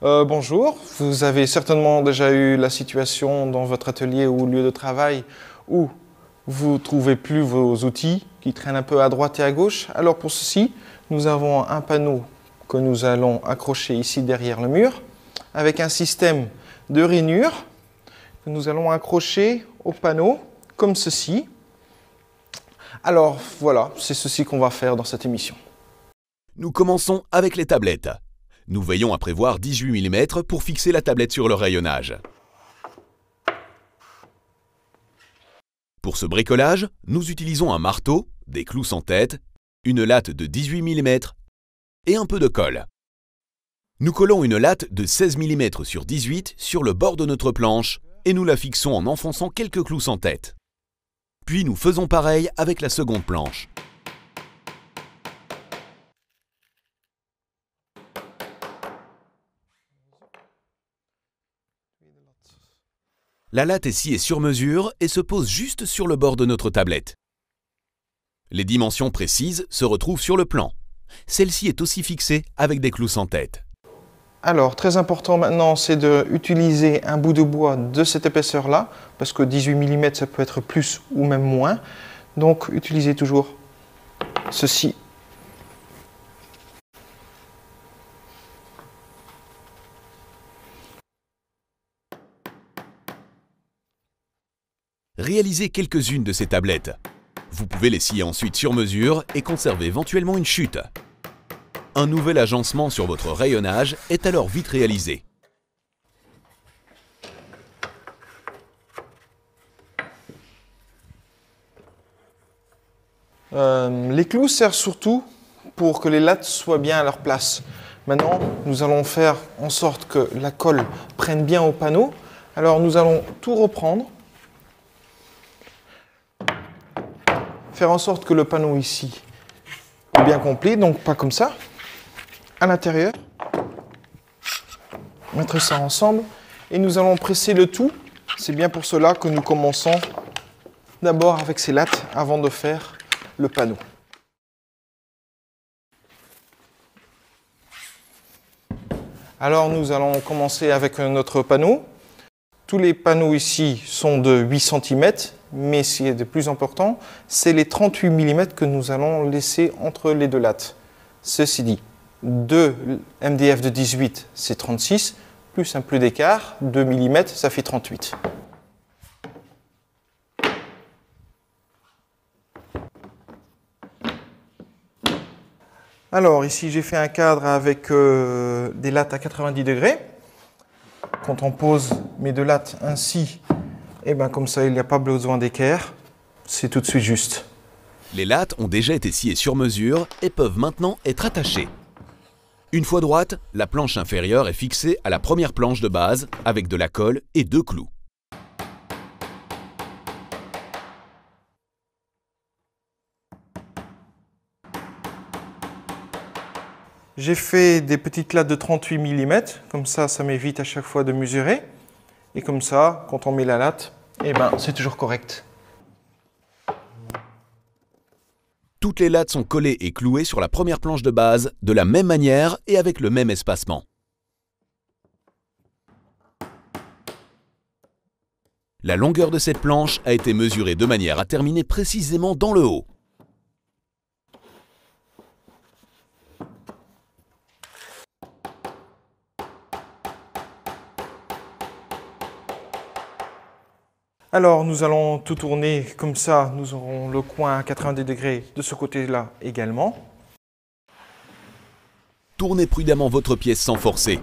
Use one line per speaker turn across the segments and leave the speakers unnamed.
Bonjour, vous avez certainement déjà eu la situation dans votre atelier ou lieu de travail où vous ne trouvez plus vos outils qui traînent un peu à droite et à gauche. Alors pour ceci, nous avons un panneau que nous allons accrocher ici derrière le mur avec un système de rainure que nous allons accrocher au panneau comme ceci. Alors voilà, c'est ceci qu'on va faire dans cette émission.
Nous commençons avec les tablettes. Nous veillons à prévoir 18 mm pour fixer la tablette sur le rayonnage. Pour ce bricolage, nous utilisons un marteau, des clous sans tête, une latte de 18 mm et un peu de colle. Nous collons une latte de 16 mm sur 18 sur le bord de notre planche et nous la fixons en enfonçant quelques clous sans tête. Puis nous faisons pareil avec la seconde planche. La latte est sciée sur mesure et se pose juste sur le bord de notre tablette. Les dimensions précises se retrouvent sur le plan. Celle-ci est aussi fixée avec des clous sans tête.
Alors, très important maintenant, c'est d'utiliser un bout de bois de cette épaisseur-là, parce que 18 mm, ça peut être plus ou même moins. Donc, utilisez toujours ceci.
Réalisez quelques-unes de ces tablettes. Vous pouvez les scier ensuite sur mesure et conserver éventuellement une chute. Un nouvel agencement sur votre rayonnage est alors vite réalisé.
Les clous servent surtout pour que les lattes soient bien à leur place. Maintenant, nous allons faire en sorte que la colle prenne bien au panneau. Alors, nous allons tout reprendre. Faire en sorte que le panneau ici est bien complet, donc pas comme ça. À l'intérieur, mettre ça ensemble et nous allons presser le tout. C'est bien pour cela que nous commençons d'abord avec ces lattes avant de faire le panneau. Alors nous allons commencer avec notre panneau. Tous les panneaux ici sont de 8 cm, mais ce qui est de plus important, c'est les 38 mm que nous allons laisser entre les deux lattes. Ceci dit, 2 MDF de 18, c'est 36, plus un peu d'écart, 2 mm, ça fait 38. Alors ici, j'ai fait un cadre avec des lattes à 90 degrés. Quand on pose mes deux lattes ainsi, et bien comme ça, il n'y a pas besoin d'équerre. C'est tout de suite juste.
Les lattes ont déjà été sciées sur mesure et peuvent maintenant être attachées. Une fois droite, la planche inférieure est fixée à la première planche de base avec de la colle et 2 clous.
J'ai fait des petites lattes de 38 mm, comme ça m'évite à chaque fois de mesurer. Et comme ça, quand on met la latte, eh ben, c'est toujours correct.
Toutes les lattes sont collées et clouées sur la première planche de base de la même manière et avec le même espacement. La longueur de cette planche a été mesurée de manière à terminer précisément dans le haut.
Alors nous allons tout tourner comme ça, nous aurons le coin à 90 degrés de ce côté-là également.
Tournez prudemment votre pièce sans forcer.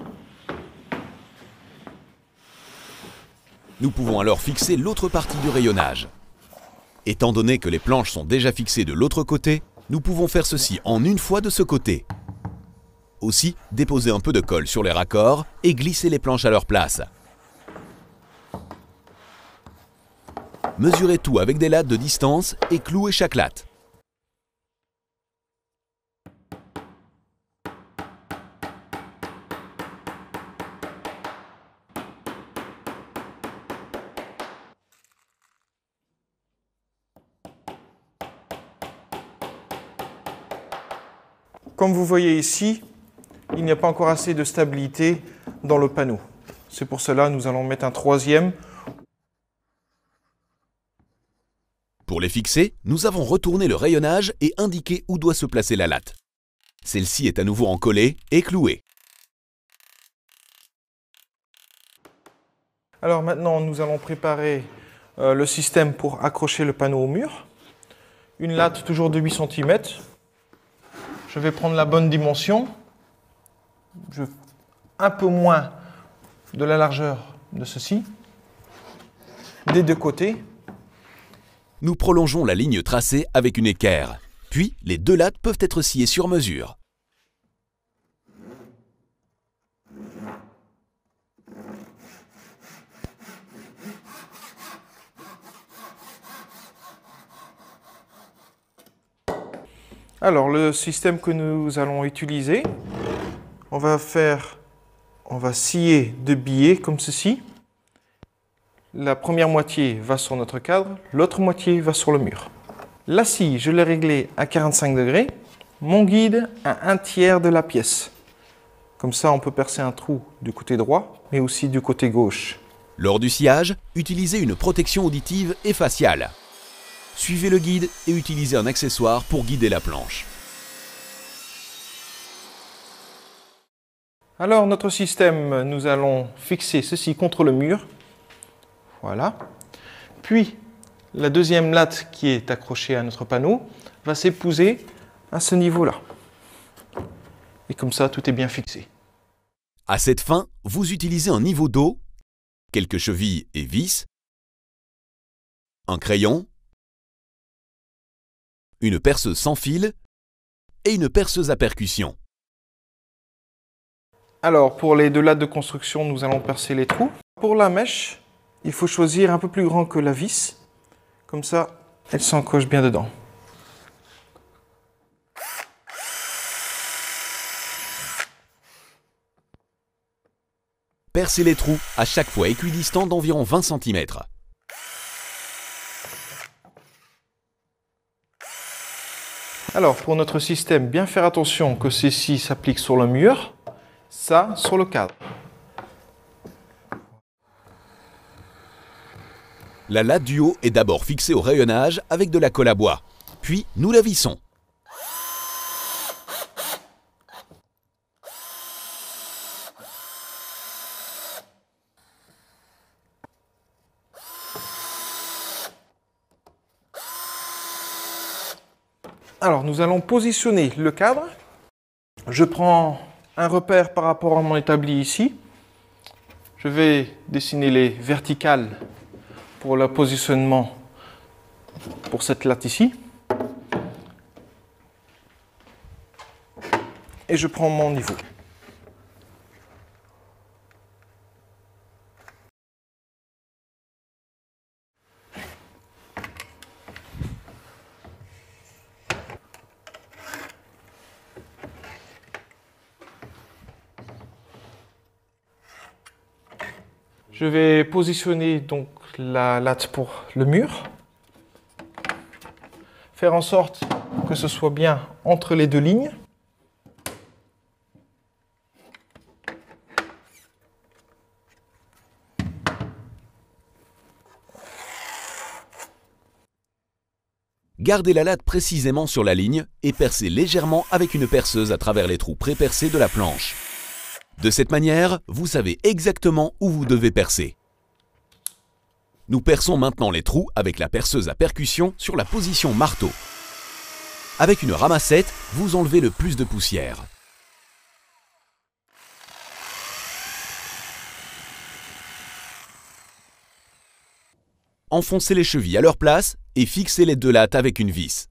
Nous pouvons alors fixer l'autre partie du rayonnage. Étant donné que les planches sont déjà fixées de l'autre côté, nous pouvons faire ceci en une fois de ce côté. Aussi, déposer un peu de colle sur les raccords et glisser les planches à leur place. Mesurez tout avec des lattes de distance et clouez chaque latte.
Comme vous voyez ici, il n'y a pas encore assez de stabilité dans le panneau. C'est pour cela que nous allons mettre un troisième.
Pour les fixer, nous avons retourné le rayonnage et indiqué où doit se placer la latte. Celle-ci est à nouveau encollée et clouée.
Alors maintenant, nous allons préparer le système pour accrocher le panneau au mur. Une latte toujours de 8 cm. Je vais prendre la bonne dimension. Un peu moins de la largeur de ceci. Des deux côtés.
Nous prolongeons la ligne tracée avec une équerre. Puis, les deux lattes peuvent être sciées sur mesure.
Alors, le système que nous allons utiliser, on va scier deux billets comme ceci. La première moitié va sur notre cadre, l'autre moitié va sur le mur. La scie, je l'ai réglée à 45 degrés. Mon guide à 1/3 de la pièce. Comme ça, on peut percer un trou du côté droit, mais aussi du côté gauche.
Lors du sciage, utilisez une protection auditive et faciale. Suivez le guide et utilisez un accessoire pour guider la planche.
Alors, notre système, nous allons fixer ceci contre le mur. Voilà. Puis, la deuxième latte qui est accrochée à notre panneau va s'épouser à ce niveau-là. Et comme ça, tout est bien fixé.
À cette fin, vous utilisez un niveau d'eau, quelques chevilles et vis, un crayon, une perceuse sans fil et une perceuse à percussion.
Alors, pour les deux lattes de construction, nous allons percer les trous. Pour la mèche, il faut choisir un peu plus grand que la vis. Comme ça, elle s'encoche bien dedans.
Percez les trous à chaque fois équidistants d'environ 20 cm.
Alors, pour notre système, bien faire attention que ceci s'applique sur le mur, ça sur le cadre.
La latte du haut est d'abord fixée au rayonnage avec de la colle à bois. Puis, nous la vissons.
Alors, nous allons positionner le cadre. Je prends un repère par rapport à mon établi ici. Je vais dessiner les verticales pour le positionnement pour cette latte ici. Et je prends mon niveau. Je vais positionner donc la latte pour le mur. Faire en sorte que ce soit bien entre les deux lignes.
Gardez la latte précisément sur la ligne et percez légèrement avec une perceuse à travers les trous pré-percés de la planche. De cette manière, vous savez exactement où vous devez percer. Nous perçons maintenant les trous avec la perceuse à percussion sur la position marteau. Avec une ramassette, vous enlevez le plus de poussière. Enfoncez les chevilles à leur place et fixez les deux lattes avec une vis.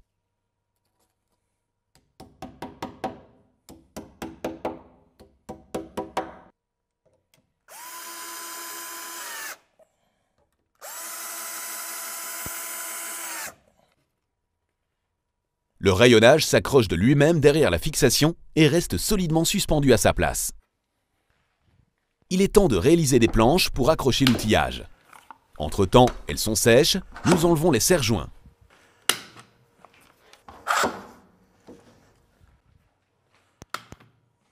Le rayonnage s'accroche de lui-même derrière la fixation et reste solidement suspendu à sa place. Il est temps de réaliser des planches pour accrocher l'outillage. Entre-temps, elles sont sèches, nous enlevons les serre-joints.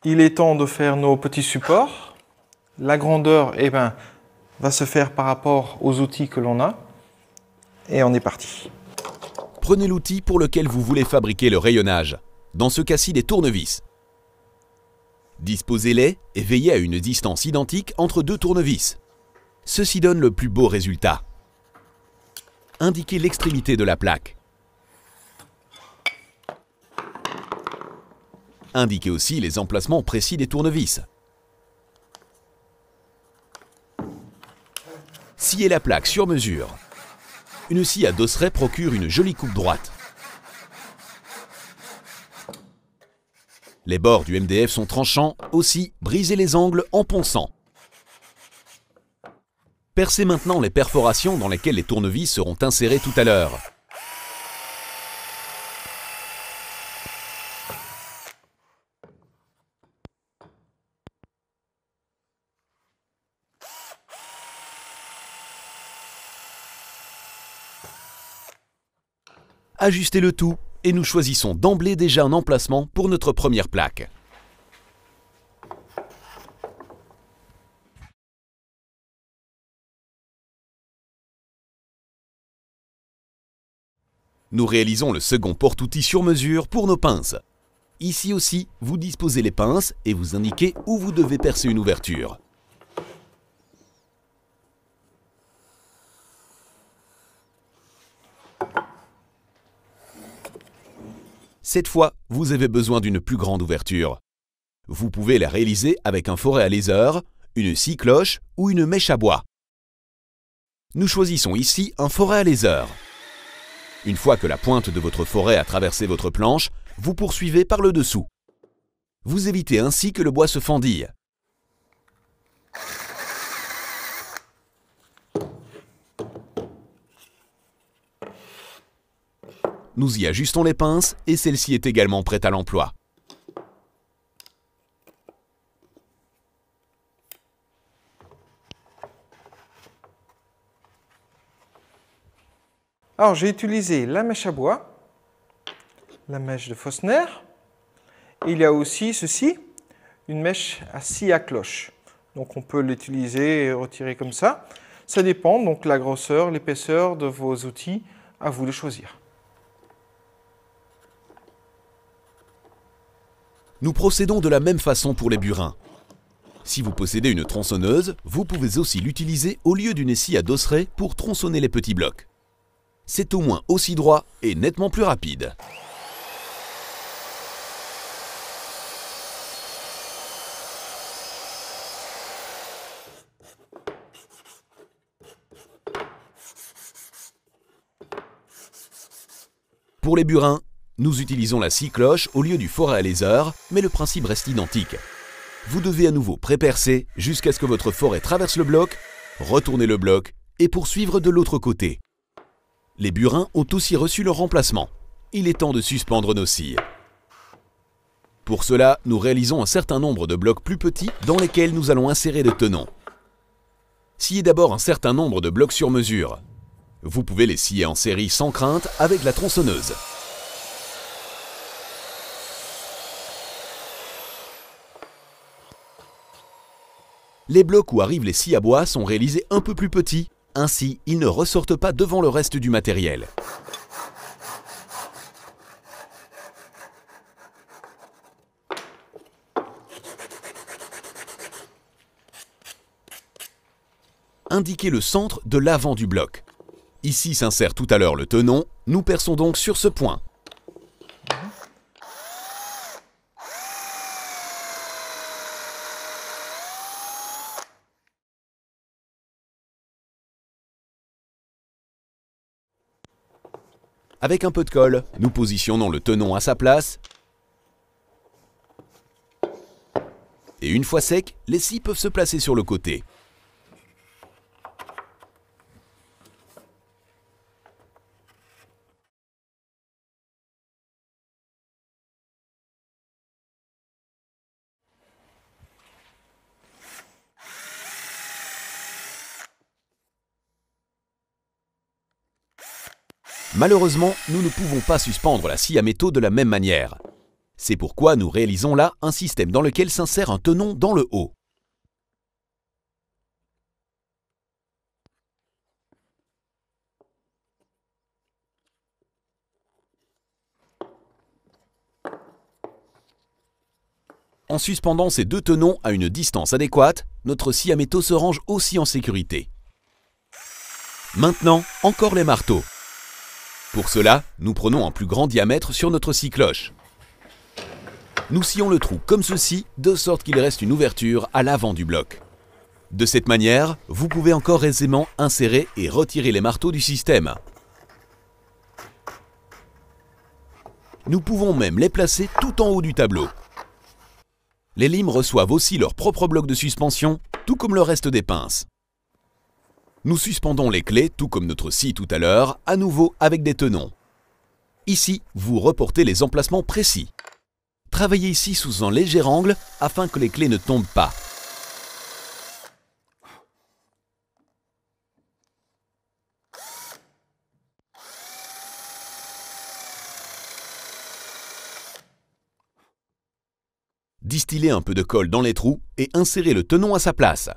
il est temps de faire nos petits supports. La grandeur, va se faire par rapport aux outils que l'on a. Et on est parti.
Prenez l'outil pour lequel vous voulez fabriquer le rayonnage. Dans ce cas-ci, des tournevis. Disposez-les et veillez à une distance identique entre deux tournevis. Ceci donne le plus beau résultat. Indiquez l'extrémité de la plaque. Indiquez aussi les emplacements précis des tournevis. Sciez la plaque sur mesure. Une scie à dosseret procure une jolie coupe droite. Les bords du MDF sont tranchants, aussi brisez les angles en ponçant. Percez maintenant les perforations dans lesquelles les tournevis seront insérés tout à l'heure. Ajustez le tout et nous choisissons d'emblée déjà un emplacement pour notre première plaque. Nous réalisons le second porte-outil sur mesure pour nos pinces. Ici aussi, vous disposez les pinces et vous indiquez où vous devez percer une ouverture. Cette fois, vous avez besoin d'une plus grande ouverture. Vous pouvez la réaliser avec un forêt à laser, une scie cloche ou une mèche à bois. Nous choisissons ici un forêt à laser. Une fois que la pointe de votre forêt a traversé votre planche, vous poursuivez par le dessous. Vous évitez ainsi que le bois se fendille. Nous y ajustons les pinces et celle-ci est également prête à l'emploi.
Alors, j'ai utilisé la mèche à bois, la mèche de Forstner. Il y a aussi ceci, une mèche à scie à cloche. Donc, on peut l'utiliser et retirer comme ça. Ça dépend, donc, la grosseur, l'épaisseur de vos outils, à vous de choisir.
Nous procédons de la même façon pour les burins. Si vous possédez une tronçonneuse, vous pouvez aussi l'utiliser au lieu d'une scie à dosseret pour tronçonner les petits blocs. C'est au moins aussi droit et nettement plus rapide. Pour les burins, nous utilisons la scie cloche au lieu du forêt à laser, mais le principe reste identique. Vous devez à nouveau pré-percer jusqu'à ce que votre forêt traverse le bloc, retourner le bloc et poursuivre de l'autre côté. Les burins ont aussi reçu leur remplacement. Il est temps de suspendre nos scies. Pour cela, nous réalisons un certain nombre de blocs plus petits dans lesquels nous allons insérer des tenons. Sciez d'abord un certain nombre de blocs sur mesure. Vous pouvez les scier en série sans crainte avec la tronçonneuse. Les blocs où arrivent les scies à bois sont réalisés un peu plus petits, ainsi ils ne ressortent pas devant le reste du matériel. Indiquez le centre de l'avant du bloc. Ici s'insère tout à l'heure le tenon, nous perçons donc sur ce point. Avec un peu de colle, nous positionnons le tenon à sa place. Et une fois sec, les scies peuvent se placer sur le côté. Malheureusement, nous ne pouvons pas suspendre la scie à métaux de la même manière. C'est pourquoi nous réalisons là un système dans lequel s'insère un tenon dans le haut. En suspendant ces deux tenons à une distance adéquate, notre scie à métaux se range aussi en sécurité. Maintenant, encore les marteaux. Pour cela, nous prenons un plus grand diamètre sur notre scie-cloche. Nous scions le trou comme ceci, de sorte qu'il reste une ouverture à l'avant du bloc. De cette manière, vous pouvez encore aisément insérer et retirer les marteaux du système. Nous pouvons même les placer tout en haut du tableau. Les limes reçoivent aussi leur propre bloc de suspension, tout comme le reste des pinces. Nous suspendons les clés, tout comme notre scie tout à l'heure, à nouveau avec des tenons. Ici, vous reportez les emplacements précis. Travaillez ici sous un léger angle afin que les clés ne tombent pas. Distillez un peu de colle dans les trous et insérez le tenon à sa place.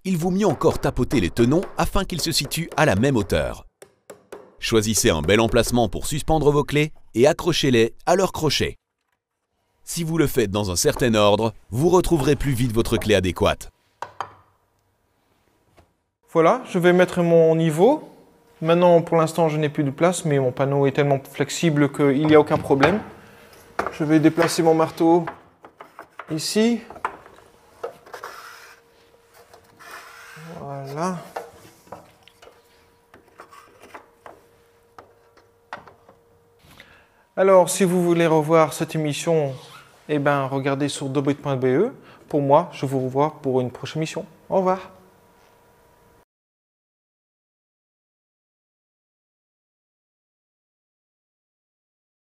Il vaut mieux encore tapoter les tenons afin qu'ils se situent à la même hauteur. Choisissez un bel emplacement pour suspendre vos clés et accrochez-les à leur crochet. Si vous le faites dans un certain ordre, vous retrouverez plus vite votre clé adéquate.
Voilà, je vais mettre mon niveau. Maintenant, pour l'instant, je n'ai plus de place, mais mon panneau est tellement flexible qu'il n'y a aucun problème. Je vais déplacer mon marteau ici. Voilà. Alors, si vous voulez revoir cette émission, regardez sur dobit.be. Pour moi, je vous revois pour une prochaine émission. Au revoir.